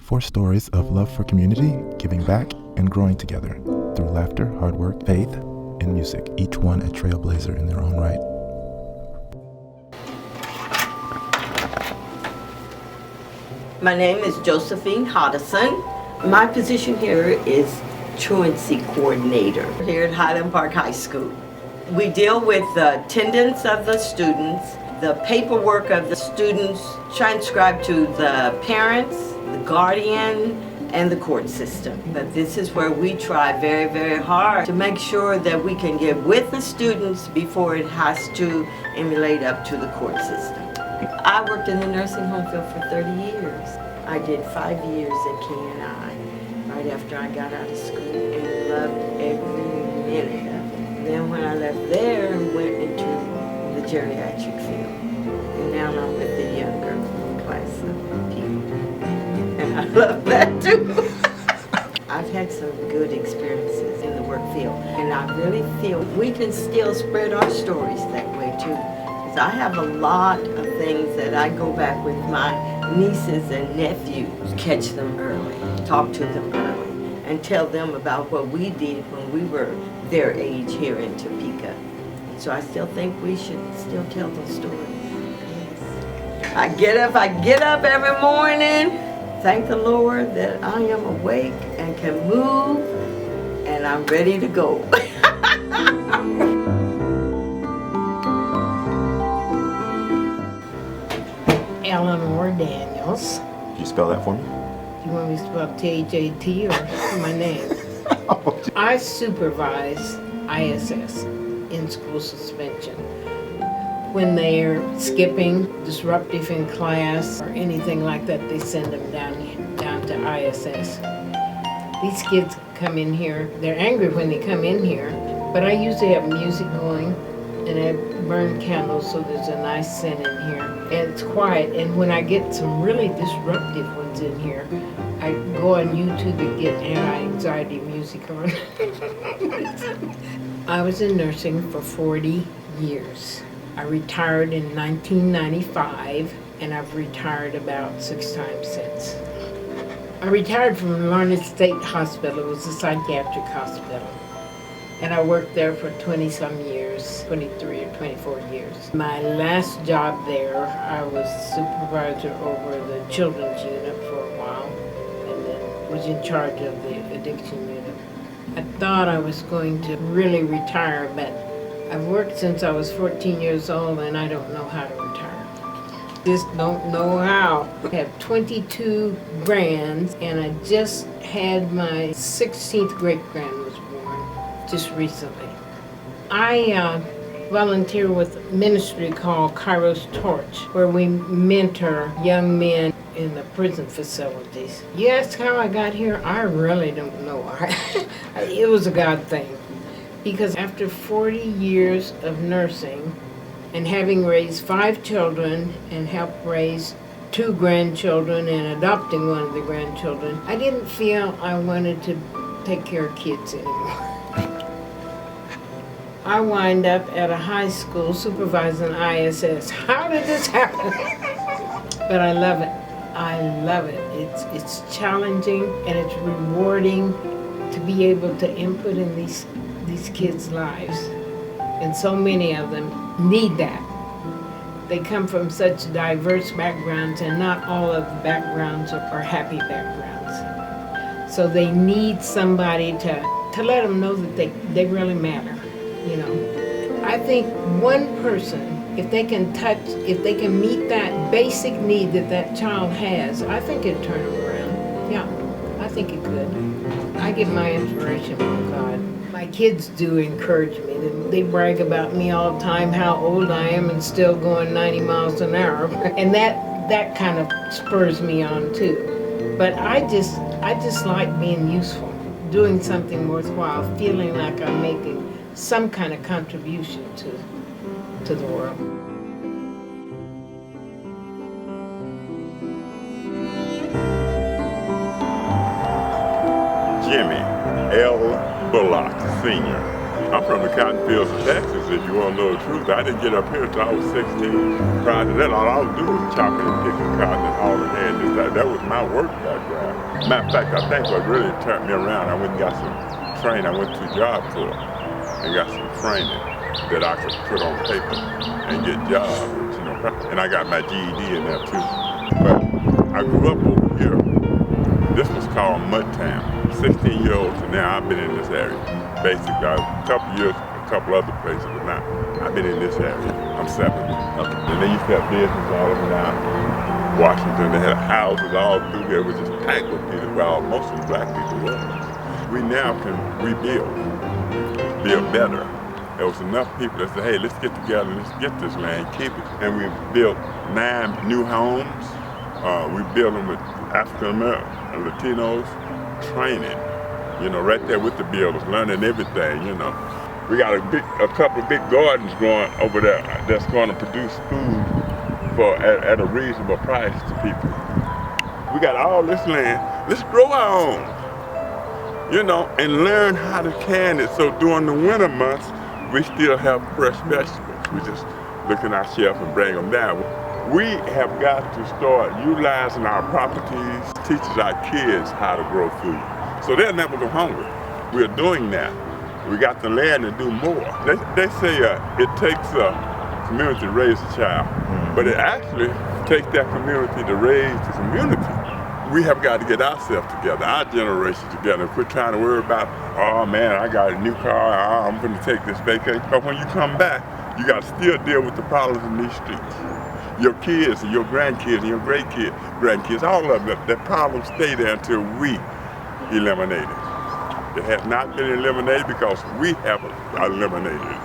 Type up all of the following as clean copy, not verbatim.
4 stories of love for community, giving back, and growing together through laughter, hard work, faith, and music, each one a trailblazer in their own right. My name is Josephine Hodison. My position here is truancy coordinator here at Highland Park High School. We deal with the attendance of the students, the paperwork of the students transcribed to the parents, the guardian, and the court system. But this is where we try very, very hard to make sure that we can get with the students before it has to emulate up to the court system. I worked in the nursing home field for 30 years. I did 5 years at K&I right after I got out of school and loved every minute of it. Then when I left there and went into the geriatric field, and now I'm with the younger class of people. And I love that too. I've had some good experiences in the work field, and I really feel we can still spread our stories that way too. Because I have a lot of things that I go back with my nieces and nephews, catch them early, talk to them early, and tell them about what we did when we were their age here in Topeka. So I still think we should still tell those stories. I get up every morning, thank the Lord that I am awake and can move, and I'm ready to go. Eleanor Daniels. Could you spell that for me? You want me to spell T-H-A-T or my name? I supervise ISS, in-school suspension. When they're skipping, disruptive in class, or anything like that, they send them down to ISS. These kids come in here, they're angry when they come in here, but I usually have music going, and I burn candles so there's a nice scent in here. And it's quiet, and when I get some really disruptive ones in here, I go on YouTube and get anti-anxiety music on. I was in nursing for 40 years. I retired in 1995, and I've retired about 6 times since. I retired from Larned State Hospital. It was a psychiatric hospital. And I worked there for 20-some years, 23 or 24 years. My last job there, I was supervisor over the children's unit for a while, and then was in charge of the addiction unit. I thought I was going to really retire, but I've worked since I was 14 years old, and I don't know how to retire. Just don't know how. I have 22 grands, and I just had my 16th great-grand was born just recently. I volunteer with a ministry called Kairos Torch, where we mentor young men in the prison facilities. You ask how I got here? I really don't know. It was a God thing. Because after 40 years of nursing and having raised 5 children and helped raise 2 grandchildren and adopting one of the grandchildren, I didn't feel I wanted to take care of kids anymore. I wind up at a high school supervising ISS. How did this happen? But I love it. I love it. It's challenging and it's rewarding to be able to input in these kids' lives. And so many of them need that. They come from such diverse backgrounds, and not all of the backgrounds are happy backgrounds. So they need somebody to let them know that they really matter, you know. I think one person, if they can meet that basic need that child has, I think it'd turn them around. Yeah, I think it could. I get my inspiration from God. My kids do encourage me. They brag about me all the time, how old I am and still going 90 miles an hour. And that kind of spurs me on too. But I just like being useful, doing something worthwhile, feeling like I'm making some kind of contribution to the world. Jimmy L. Bullock, Sr., I'm from the cotton fields of Texas, if you want to know the truth. I didn't get up here until I was 16. Prior to that, all I would do was chopping and picking cotton and hauling hay and this, that was my work background. Matter of fact, I think what really turned me around, I went and got some training. I went to Job Corps and got some training that I could put on paper and get jobs, you know. And I got my GED in there too. But I grew up over here. This was called Mud Town. 16-year-old to now, I've been in this area. Basically, a couple years, a couple other places, but now I've been in this area. I'm 70. Okay. And they used to have business all over now. Washington, they had houses all through there, which is packed with people, well, most of the black people was. We now can rebuild, build better. There was enough people that said, hey, let's get together, let's get this land, keep it. And we built 9 new homes. We built them with African American, Latinos, training, you know, right there with the builders, learning everything, you know. We got a couple of big gardens growing over there that's going to produce food at a reasonable price to people. We got all this land, let's grow our own, you know, and learn how to can it so during the winter months, we still have fresh vegetables. We just look in our shelf and bring them down. We have got to start utilizing our properties, teaching our kids how to grow food. So they'll never go hungry. We're doing that. We got the land to do more. They say it takes a community to raise a child, but it actually takes that community to raise the community. We have got to get ourselves together, our generation together. Quit trying to worry about, oh man, I got a new car, I'm going to take this vacation. But when you come back, you got to still deal with the problems in these streets. Your kids and your grandkids and your grandkids, all of them, the problems stay there until we eliminate it. It has not been eliminated because we have eliminated it.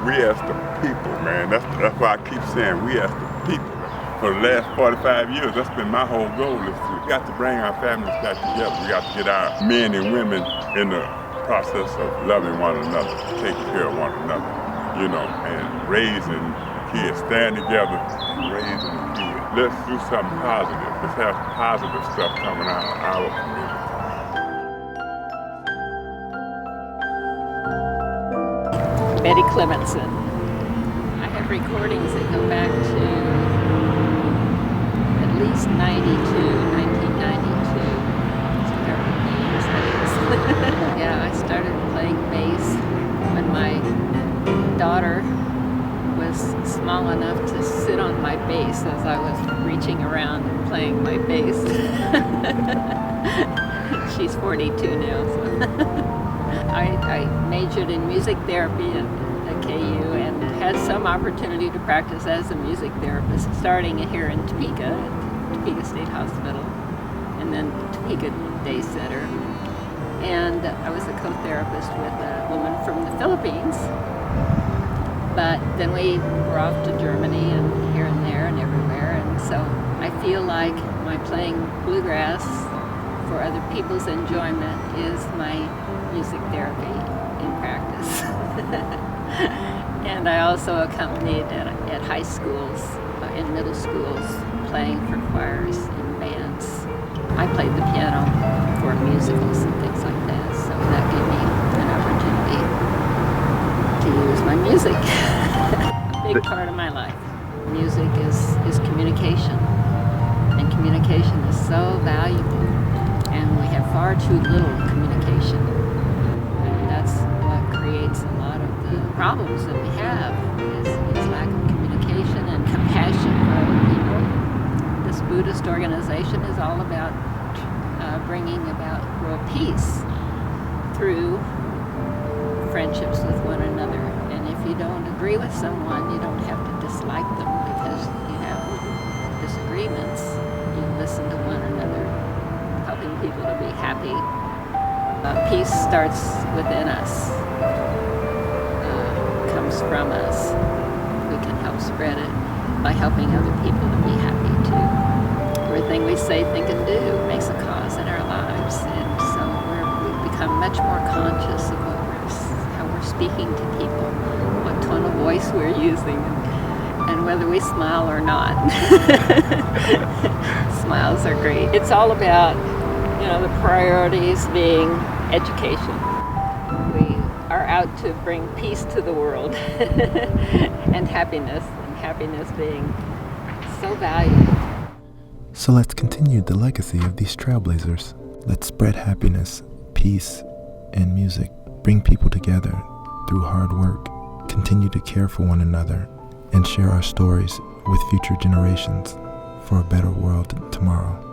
We as the people, man, that's why I keep saying we as the people. For the last 45 years, that's been my whole goal, is we got to bring our families back together. We got to get our men and women in the process of loving one another, taking care of one another, you know, and raising kids, stand together and raising the kids. Let's do something positive. Let's have positive stuff coming out of our community. Betty Clementson. I have recordings that go back to at least 1992. So there are years that is. Yeah, I started playing bass when my daughter was small enough to sit on my bass as I was reaching around and playing my bass. She's 42 now, so. I majored in music therapy at KU and had some opportunity to practice as a music therapist, starting here in Topeka, at Topeka State Hospital, and then Topeka Day Center. And I was a co-therapist with a woman from the Philippines. But then we were off to Germany and here and there and everywhere. And so I feel like my playing bluegrass for other people's enjoyment is my music therapy in practice. And I also accompanied at high schools and middle schools, playing for choirs and bands. I played the piano for musicals and things like that, so that gave me an opportunity to use my music. A big part of my life. Music is communication, and communication is so valuable, and we have far too little communication. That's what creates a lot of the problems that we have is lack of communication and compassion for other people. This Buddhist organization is all about bringing about world peace through friendships with one another. And if you don't agree with someone, you don't have to dislike them because you have disagreements. You listen to one another, helping people to be happy. Peace starts within us, comes from us. We can help spread it by helping other people to be happy too. Everything we say, think, and do makes a cause in our lives, and so we've become much more conscious of how we're speaking to people, what tone of voice we're using, and whether we smile or not. Smiles are great. It's all about, the priorities being education. Our out to bring peace to the world and happiness being so valuable. So let's continue the legacy of these trailblazers. Let's spread happiness, peace, and music. Bring people together through hard work. Continue to care for one another and share our stories with future generations for a better world tomorrow.